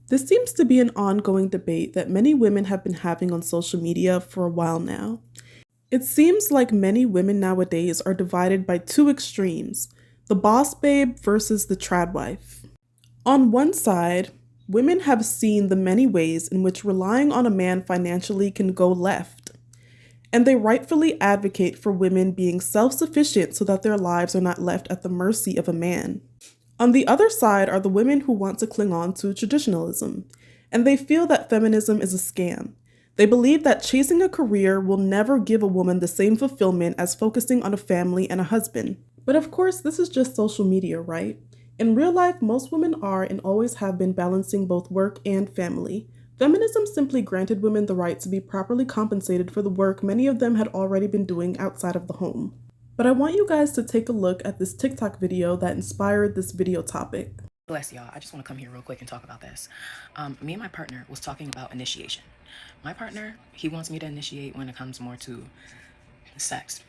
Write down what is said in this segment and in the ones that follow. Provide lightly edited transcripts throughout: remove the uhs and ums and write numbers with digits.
This seems to be an ongoing debate that many women have been having on social media for a while now. It seems like many women nowadays are divided by two extremes, the boss babe versus the trad wife. On one side, women have seen the many ways in which relying on a man financially can go left, and they rightfully advocate for women being self sufficient so that their lives are not left at the mercy of a man. On the other side are the women who want to cling on to traditionalism, and they feel that feminism is a scam. They believe that chasing a career will never give a woman the same fulfillment as focusing on a family and a husband. But of course, this is just social media, right? In real life, most women are and always have been balancing both work and family. Feminism simply granted women the right to be properly compensated for the work many of them had already been doing outside of the home. But I want you guys to take a look at this TikTok video that inspired this video topic. Bless y'all. I just want to come here real quick and talk about this. Me and my partner was talking about initiation. My partner, he wants me to initiate when it comes more to sex,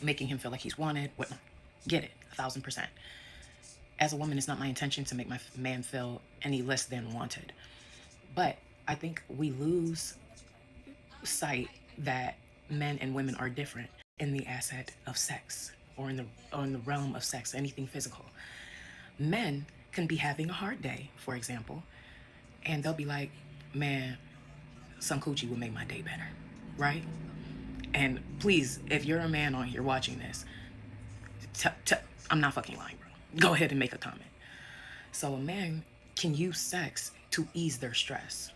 making him feel like he's wanted, whatnot. Get it, 1,000%. As a woman, it's not my intention to make my man feel any less than wanted. But I think we lose sight that men and women are different in the asset of sex, or in the realm of sex, anything physical. Men can be having a hard day, for example, and they'll be like, man, some coochie would make my day better, right? And please, if you're a man on here watching this, I'm not fucking lying, bro. Go ahead and make a comment. So a man can use sex to ease their stress.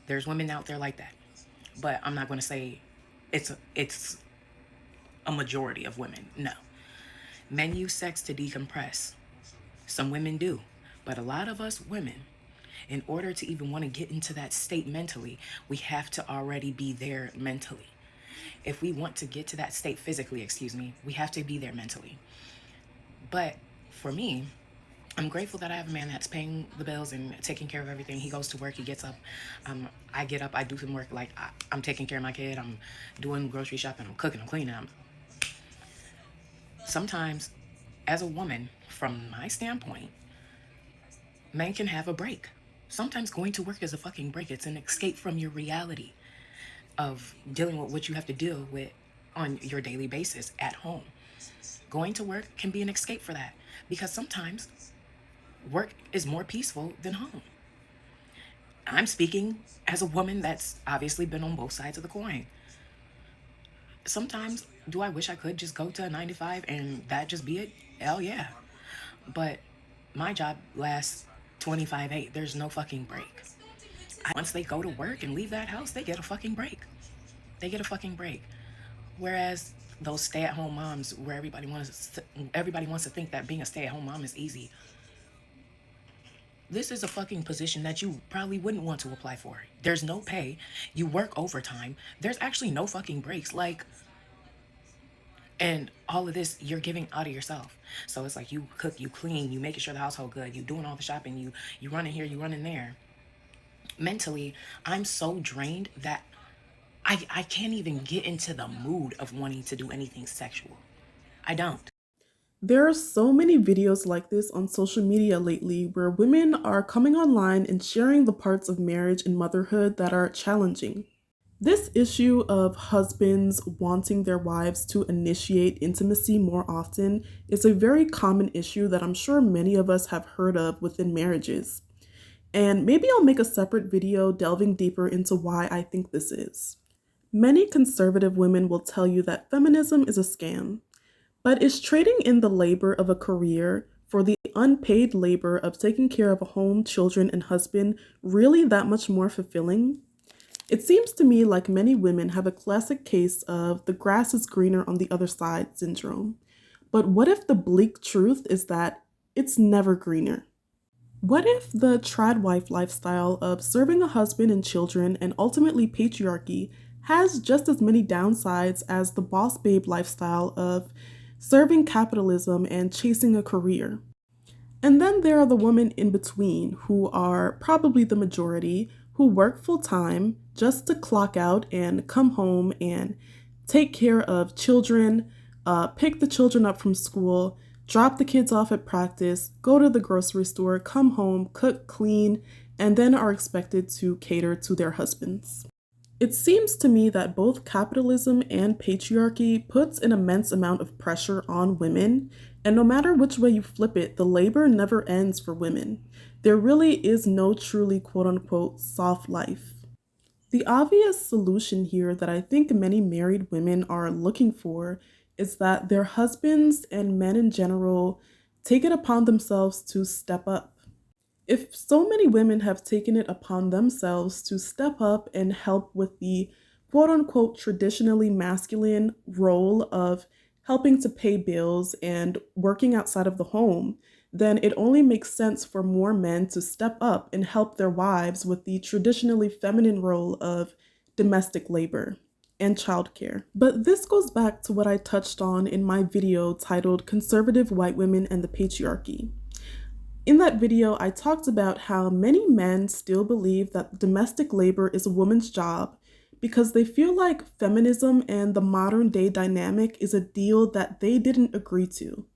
There's women out there like that, but I'm not going to say it's a majority of women. No. Men use sex to decompress. Some women do. But a lot of us women, in order to even want to get into that state mentally, we have to already be there mentally. If we want to get to that state physically, we have to be there mentally. But for me, I'm grateful that I have a man that's paying the bills and taking care of everything. He goes to work, he gets up. I get up, I do some work. Like I'm taking care of my kid, I'm doing grocery shopping, I'm cooking, I'm cleaning. Sometimes, as a woman, from my standpoint, men can have a break. Sometimes going to work is a fucking break. It's an escape from your reality of dealing with what you have to deal with on your daily basis at home. Going to work can be an escape for that, because sometimes work is more peaceful than home. I'm speaking as a woman that's obviously been on both sides of the coin. Sometimes, do I wish I could just go to a 9 to 5 and that just be it? Hell yeah. But my job lasts 25/8. There's no fucking break. Once they go to work and leave that house, they get a fucking break. They get a fucking break. Whereas those stay-at-home moms, where everybody wants to think that being a stay-at-home mom is easy. This is a fucking position that you probably wouldn't want to apply for. There's no pay. You work overtime. There's actually no fucking breaks. And all of this, you're giving out of yourself. So it's like you cook, you clean, you making sure the household good, you doing all the shopping, you running here, you running there. Mentally, I'm so drained that I can't even get into the mood of wanting to do anything sexual. I don't. There are so many videos like this on social media lately where women are coming online and sharing the parts of marriage and motherhood that are challenging. This issue of husbands wanting their wives to initiate intimacy more often is a very common issue that I'm sure many of us have heard of within marriages. And maybe I'll make a separate video delving deeper into why I think this is. Many conservative women will tell you that feminism is a scam. But is trading in the labor of a career for the unpaid labor of taking care of a home, children, and husband really that much more fulfilling? It seems to me like many women have a classic case of the grass is greener on the other side syndrome. But what if the bleak truth is that it's never greener? What if the trad wife lifestyle of serving a husband and children and ultimately patriarchy has just as many downsides as the boss babe lifestyle of serving capitalism and chasing a career? And then there are the women in between, who are probably the majority, who work full time just to clock out and come home and take care of children, pick the children up from school, drop the kids off at practice, go to the grocery store, come home, cook, clean, and then are expected to cater to their husbands. It seems to me that both capitalism and patriarchy puts an immense amount of pressure on women, and no matter which way you flip it, the labor never ends for women. There really is no truly quote unquote soft life. The obvious solution here that I think many married women are looking for is that their husbands and men in general take it upon themselves to step up. If so many women have taken it upon themselves to step up and help with the quote unquote traditionally masculine role of helping to pay bills and working outside of the home, then it only makes sense for more men to step up and help their wives with the traditionally feminine role of domestic labor and childcare. But this goes back to what I touched on in my video titled Conservative White Women and the Patriarchy. In that video, I talked about how many men still believe that domestic labor is a woman's job because they feel like feminism and the modern day dynamic is a deal that they didn't agree to.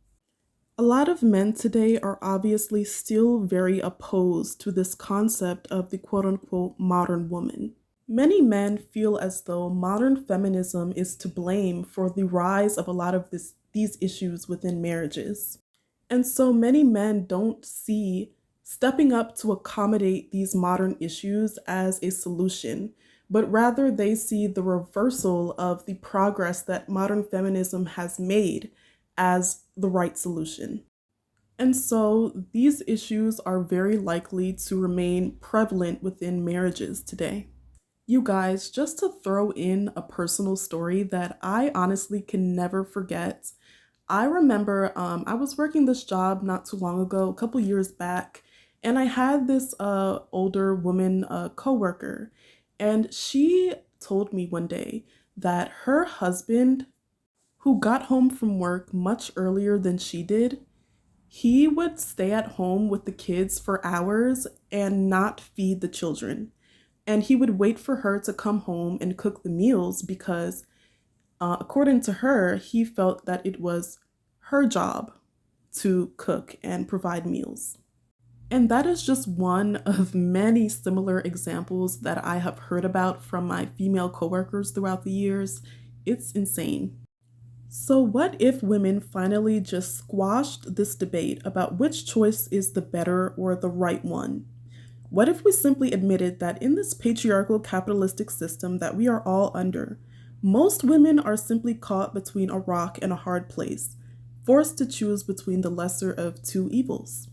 A lot of men today are obviously still very opposed to this concept of the quote unquote modern woman. Many men feel as though modern feminism is to blame for the rise of a lot of these issues within marriages. And so many men don't see stepping up to accommodate these modern issues as a solution, but rather they see the reversal of the progress that modern feminism has made as the right solution. And so these issues are very likely to remain prevalent within marriages today. You guys, just to throw in a personal story that I honestly can never forget. I remember I was working this job not too long ago, a couple years back, and I had this older woman coworker, and she told me one day that her husband, who got home from work much earlier than she did, he would stay at home with the kids for hours and not feed the children. And he would wait for her to come home and cook the meals because according to her, he felt that it was her job to cook and provide meals. And that is just one of many similar examples that I have heard about from my female coworkers throughout the years. It's insane. So, what if women finally just squashed this debate about which choice is the better or the right one? What if we simply admitted that in this patriarchal capitalistic system that we are all under, most women are simply caught between a rock and a hard place, forced to choose between the lesser of two evils?